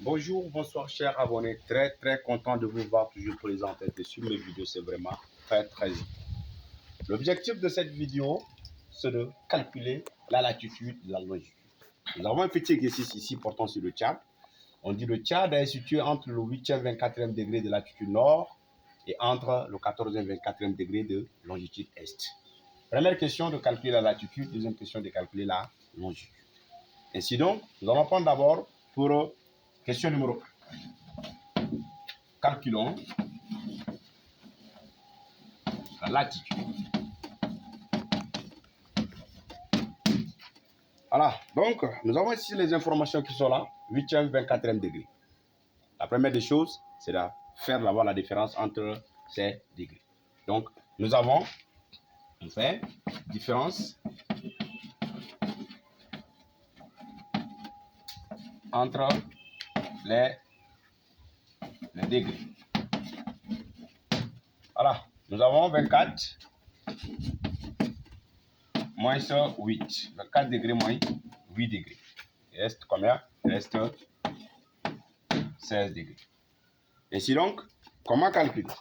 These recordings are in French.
Bonjour, bonsoir chers abonnés, très content de vous voir toujours présenter sur mes vidéos, c'est vraiment très. L'objectif de cette vidéo, c'est de calculer la latitude et la longitude. Nous avons un petit exercice ici portant sur le Tchad. On dit le Tchad est situé entre le 8e et 24e degré de latitude nord et entre le 14e et 24e degré de longitude est. Première question de calculer la latitude, deuxième question de calculer la longitude. Ainsi donc, nous allons prendre d'abord pour question numéro 1. Calculons la latitude. Voilà, donc nous avons ici les informations qui sont là, 8e, 24e degré. La première des choses, c'est de faire d'abord la différence entre ces degrés. Donc, nous avons fait différence entre les degrés. Voilà, nous avons 24 moins 8. 24 degrés moins 8 degrés. Il reste combien? Il reste 16 degrés. Ainsi donc, comment calculer?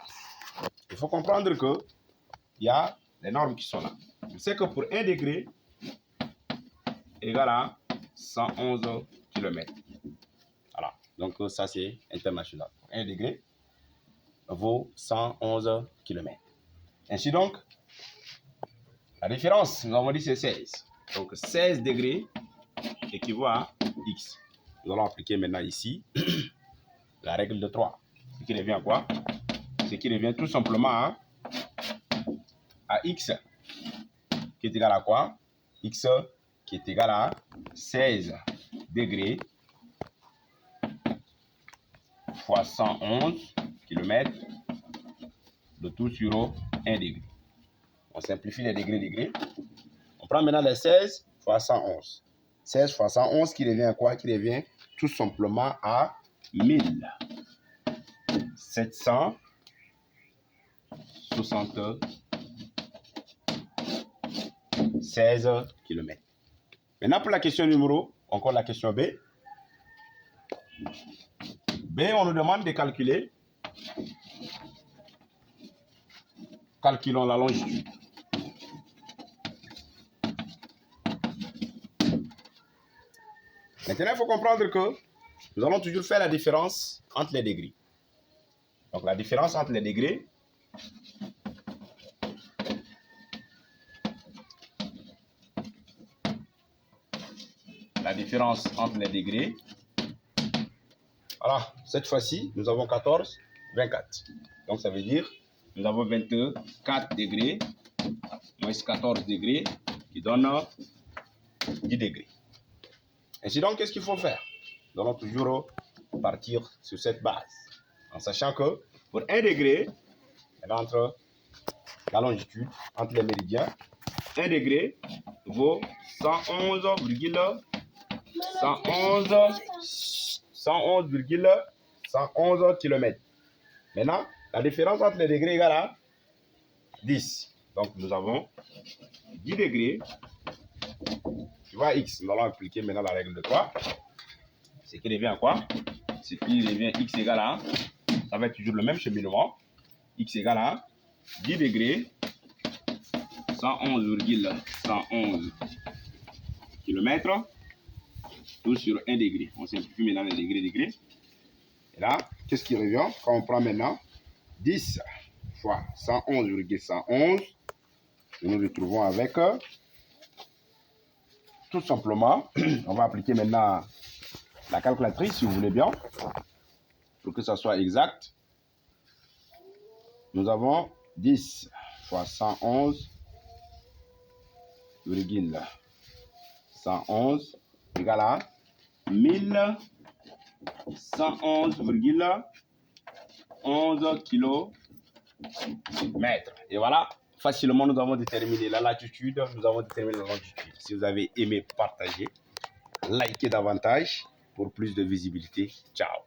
Il faut comprendre que il y a les normes qui sont là. Je sais que pour 1 degré égale à 111 km. Voilà, donc ça c'est international. 1 degré vaut 111 km. Ainsi donc, la différence, nous avons dit c'est 16. Donc 16 degrés équivaut à X. Nous allons appliquer maintenant ici la règle de 3. Ce qui revient à quoi? Ce qui revient tout simplement à X qui est égal à quoi? X qui est égal à 16 degrés fois 111 km, le tout sur 1 degré. On simplifie les degrés. On prend maintenant les 16 fois 111. 16 fois 111 qui revient à quoi? Qui revient tout simplement à 1776 km. Maintenant pour la question numéro, encore la question B. B, on nous demande de calculer. Calculons la longitude. Maintenant, il faut comprendre que nous allons toujours faire la différence entre les degrés. Donc, la différence entre les degrés, voilà, cette fois-ci, nous avons 14, 24. Donc, ça veut dire nous avons 24 degrés moins 14 degrés qui donne 10 degrés. Ainsi donc, qu'est-ce qu'il faut faire? Nous allons toujours partir sur cette base, en sachant que pour 1 degré, entre la longitude, entre les méridiens, 1 degré vaut 111 km. Maintenant, la différence entre les degrés égale à 10. Donc, nous avons 10 degrés. Tu vois, X, nous allons appliquer maintenant la règle de 3. Ce qui revient à quoi? Ce qui revient X égale à, ça va être toujours le même cheminement. X égale à 10 degrés, 111,111 km, tout sur 1 degré. On simplifie maintenant les degrés. Et là, qu'est-ce qui revient? Quand on prend maintenant 10 fois 111,111, nous nous retrouvons avec tout simplement, on va appliquer maintenant la calculatrice si vous voulez bien, pour que ça soit exact. Nous avons 10 fois 111,111 égale à 1111,11 km. Et voilà, facilement nous avons déterminé la latitude, nous avons déterminé la longitude. Si vous avez aimé, partagez, likez davantage pour plus de visibilité. Ciao.